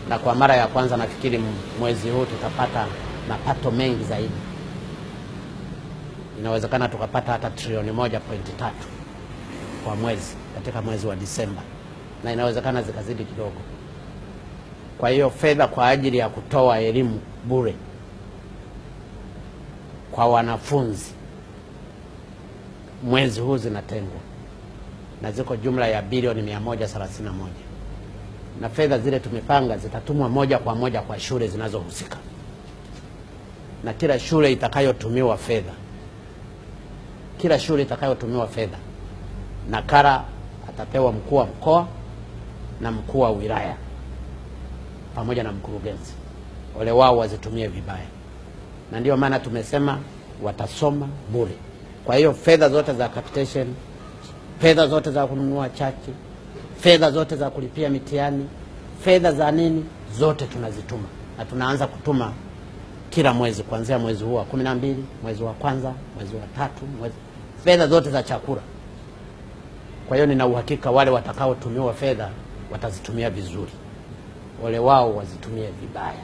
na kwa mara ya kwanza nafikiri mwezi huu tutapata mapato mengi zaidi. Inawezekana tukapata hata trilioni 1.3 kwa mwezi katika mwezi wa Disemba, na inawezekana zikazidi kidogo. Kwa hiyo fedha kwa ajili ya kutoa elimu bure kwa wanafunzi mwezi huu zinatengwa, na ziko jumla ya bilioni 131, na fedha zile tumepanga zitatumwa moja kwa moja kwa shule zinazohusika, na kila shule itakayotumiwa fedha nakala atapewa mkuu wa mkoa na mkuu wa wilaya pamoja na mkurugenzi. Ole wao wazitumie vibaya, na ndio maana tumesema watasoma bure. Kwa hiyo fedha zote za capitation, fedha zote za kununua chaki, fedha zote za kulipia mitihani, fedha za nini, zote tunazituma, na tunaanza kutuma kila mwezi kuanzia mwezi huu wa 12, mwezi wa kwanza, mwezi wa 3, fedha zote za chakula. Kwa hiyo nina uhakika wale watakaotumiwa fedha watazitumia vizuri. Ole wao wazitumie vibaya.